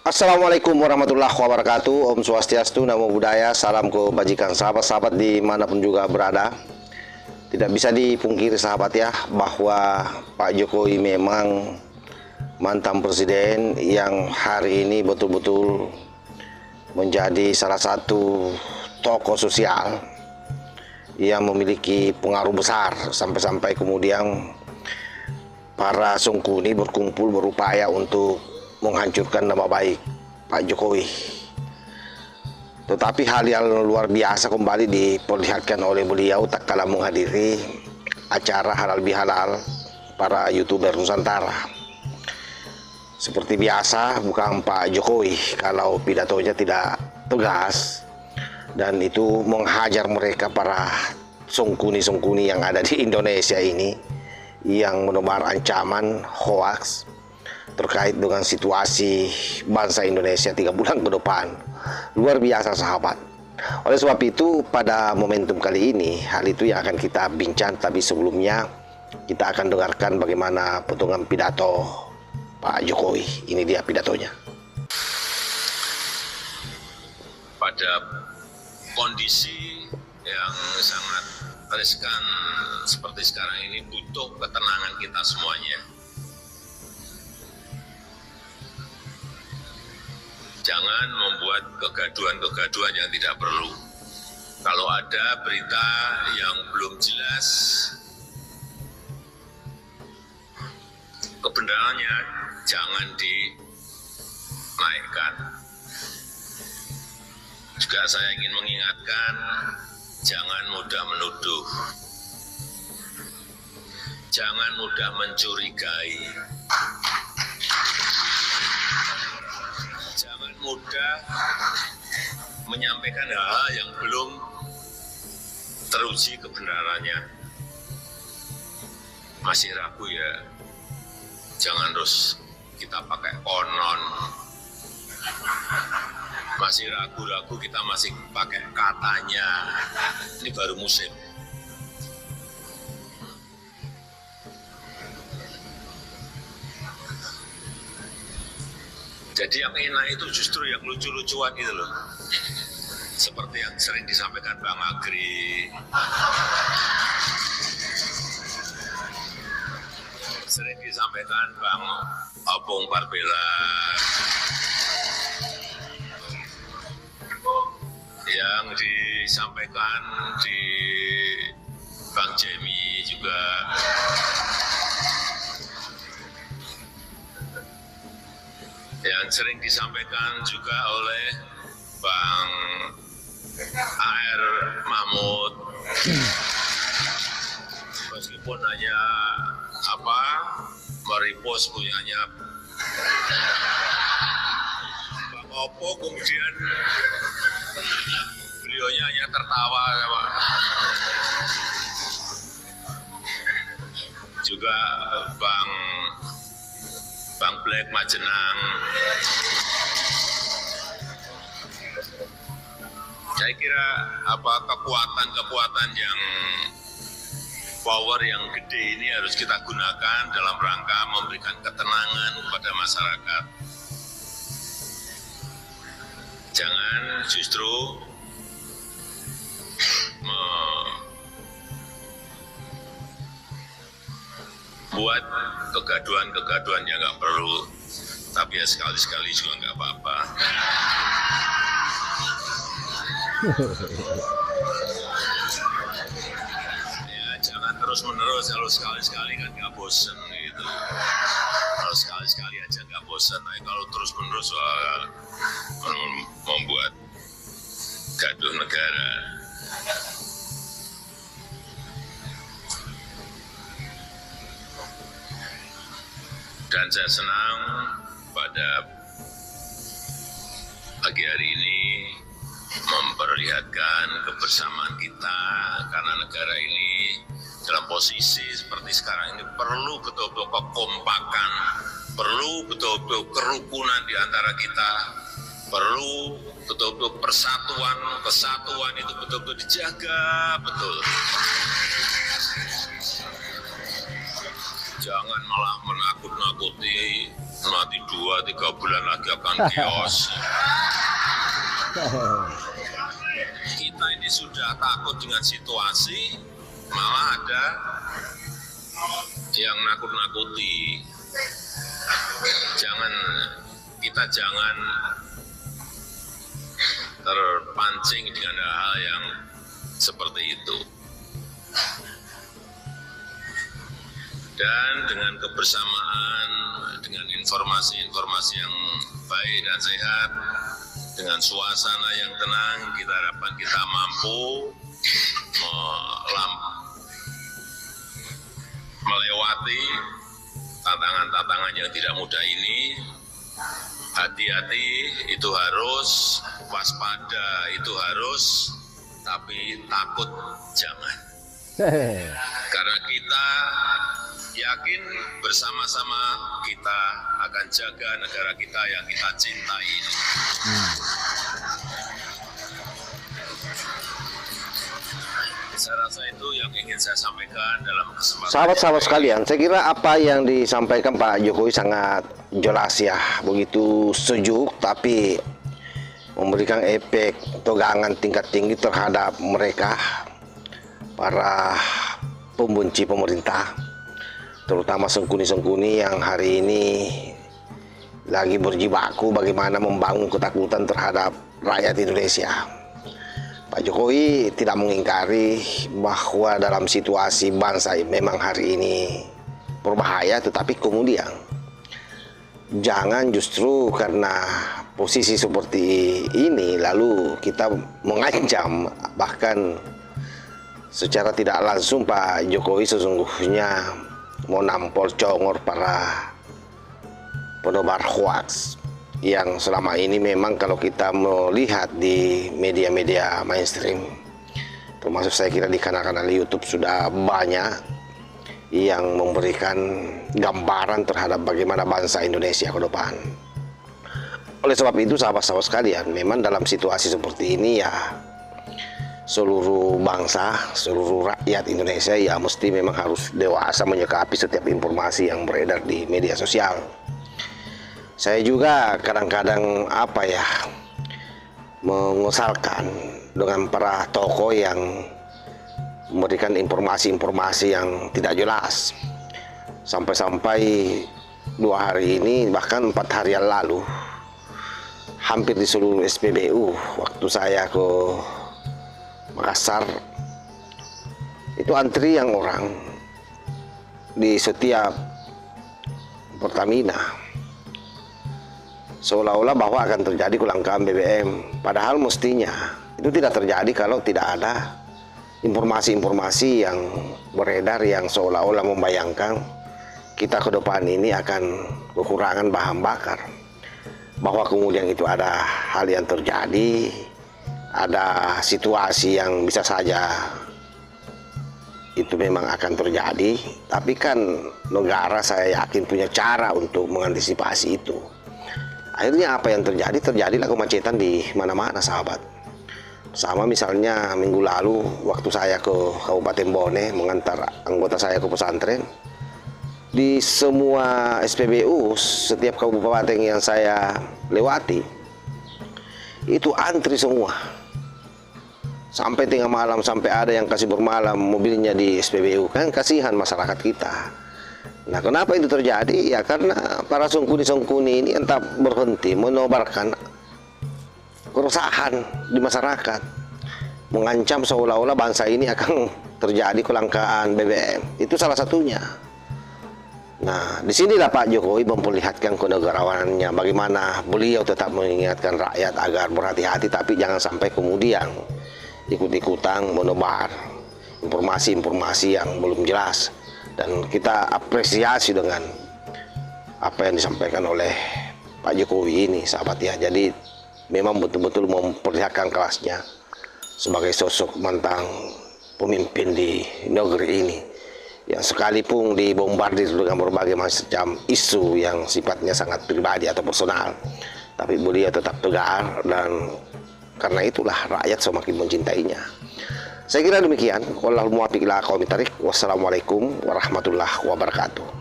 Assalamualaikum warahmatullahi wabarakatuh. Om Swastiastu, Namo Buddhaya, salam kebajikan sahabat-sahabat dimanapun juga berada. Tidak bisa dipungkiri sahabat ya, bahwa Pak Jokowi memang mantan presiden yang hari ini betul-betul menjadi salah satu tokoh sosial yang memiliki pengaruh besar, sampai-sampai kemudian para sungkuni berkumpul berupaya untuk menghancurkan nama baik Pak Jokowi. Tetapi hal yang luar biasa kembali diperlihatkan oleh beliau tak kalah menghadiri acara halal bihalal para YouTuber Nusantara. Seperti biasa, bukan Pak Jokowi kalau pidatonya tidak tegas, dan itu menghajar mereka para sungkuni-sungkuni yang ada di Indonesia ini yang menebar ancaman hoaks terkait dengan situasi bangsa Indonesia 3 bulan ke depan. Luar biasa sahabat. Oleh sebab itu, pada momentum kali ini hal itu yang akan kita bincang, tapi sebelumnya kita akan dengarkan bagaimana potongan pidato Pak Jokowi. Ini dia pidatonya. Pada kondisi yang sangat riskan seperti sekarang ini butuh ketenangan kita semuanya. Jangan membuat kegaduhan-kegaduhan yang tidak perlu. Kalau ada berita yang belum jelas kebenarannya, jangan dinaikkan. Juga saya ingin mengingatkan, jangan mudah menuduh, jangan mudah mencurigai, jangan mudah menyampaikan hal-hal yang belum teruji kebenarannya. Masih ragu ya, jangan terus kita pakai konon. Masih ragu-ragu kita masih pakai katanya. Ini baru musim. Jadi yang enak itu justru yang lucu-lucuan gitu loh. Seperti yang sering disampaikan Bang Agri, sering disampaikan Bang Opung Parbela, yang disampaikan di Bang Jemi juga, yang sering disampaikan juga oleh Bang AR Mahmud, meskipun hanya merepost punyanya Bang Oppo, kemudian beliaunya hanya tertawa ya Pak. Juga Bang Black Majenang. Saya kira kekuatan yang power yang gede ini harus kita gunakan dalam rangka memberikan ketenangan kepada masyarakat. Jangan justru membuat kegaduhan-kegaduhan yang nggak perlu, tapi ya sekali-sekali juga nggak apa-apa. Ya jangan terus-menerus, kalau sekali-sekali kan nggak bosen gitu. Kalau sekali-sekali aja nggak bosen, nah, kalau terus-menerus membuat gaduh negara. Dan saya senang pada pagi hari ini memperlihatkan kebersamaan kita, karena negara ini dalam posisi seperti sekarang ini perlu betul-betul kekompakan, perlu betul-betul kerukunan di antara kita, perlu betul-betul kesatuan itu betul-betul dijaga betul. Jangan malah menakut-nakuti nanti 2-3 bulan lagi akan chaos. Kita ini sudah takut dengan situasi, malah ada yang nakut-nakuti. Kita jangan terpancing dengan hal yang seperti itu. Dan dengan kebersamaan, dengan informasi-informasi yang baik dan sehat, dengan suasana yang tenang, kita harapkan kita mampu melewati tantangan-tantangan yang tidak mudah ini. Hati-hati itu harus, waspada itu harus, tapi takut jangan. Karena kita yakin bersama-sama kita akan jaga negara kita yang kita cintai ini. Saya rasa itu yang ingin saya sampaikan dalam kesempatan. Sahabat-sahabat sekalian, saya kira apa yang disampaikan Pak Jokowi sangat jelas ya, begitu sejuk tapi memberikan efek tegangan tingkat tinggi terhadap mereka, para pembenci pemerintah, terutama sengkuni-sengkuni yang hari ini lagi berjibaku bagaimana membangun ketakutan terhadap rakyat Indonesia. Pak Jokowi tidak mengingkari bahwa dalam situasi bangsa memang hari ini berbahaya, tetapi kemudian jangan justru karena posisi seperti ini lalu kita mengancam, bahkan secara tidak langsung Pak Jokowi sesungguhnya mau nampol congor para penebar hoax yang selama ini memang kalau kita melihat di media-media mainstream, termasuk saya kira di kanal-kanal YouTube, sudah banyak yang memberikan gambaran terhadap bagaimana bangsa Indonesia ke depan. Oleh sebab itu sahabat-sahabat sekalian, memang dalam situasi seperti ini ya seluruh bangsa, seluruh rakyat Indonesia ya mesti memang harus dewasa menyikapi setiap informasi yang beredar di media sosial. Saya juga kadang-kadang mengesalkan dengan para tokoh yang memberikan informasi-informasi yang tidak jelas. Sampai-sampai 2 hari ini, bahkan 4 hari yang lalu, hampir di seluruh SPBU waktu saya ke Makassar, itu antri yang orang di setiap Pertamina, seolah-olah bahwa akan terjadi kelangkaan BBM, padahal mestinya itu tidak terjadi kalau tidak ada informasi-informasi yang beredar yang seolah-olah membayangkan kita ke depan ini akan kekurangan bahan bakar, bahwa kemudian itu ada hal yang terjadi, ada situasi yang bisa saja itu memang akan terjadi, tapi kan negara saya yakin punya cara untuk mengantisipasi itu. Akhirnya apa yang terjadi? Terjadilah kemacetan di mana-mana sahabat. Sama misalnya minggu lalu waktu saya ke Kabupaten Bone mengantar anggota saya ke pesantren, di semua SPBU setiap kabupaten yang saya lewati itu antri semua sampai tengah malam, sampai ada yang kasih bermalam mobilnya di SPBU. Kan kasihan masyarakat kita. Nah, kenapa itu terjadi? Ya karena para sungkuni-sungkuni ini entah berhenti menebarkan keresahan di masyarakat, mengancam seolah-olah bangsa ini akan terjadi kelangkaan BBM. Itu salah satunya. Nah, disinilah Pak Jokowi memperlihatkan kenegarawanannya, bagaimana beliau tetap mengingatkan rakyat agar berhati-hati, tapi jangan sampai kemudian ikut-ikutan menebar informasi-informasi yang belum jelas. Dan kita apresiasi dengan apa yang disampaikan oleh Pak Jokowi ini sahabat ya. Jadi memang betul-betul memperlihatkan kelasnya sebagai sosok mantan pemimpin di negeri ini, yang sekalipun dibombardir dengan berbagai macam isu yang sifatnya sangat pribadi atau personal, tapi beliau tetap tegar, dan karena itulah rakyat semakin mencintainya. Saya kira demikian. Wallahul muwaffiq ila aqwamit thoriq. Wassalamualaikum warahmatullahi wabarakatuh.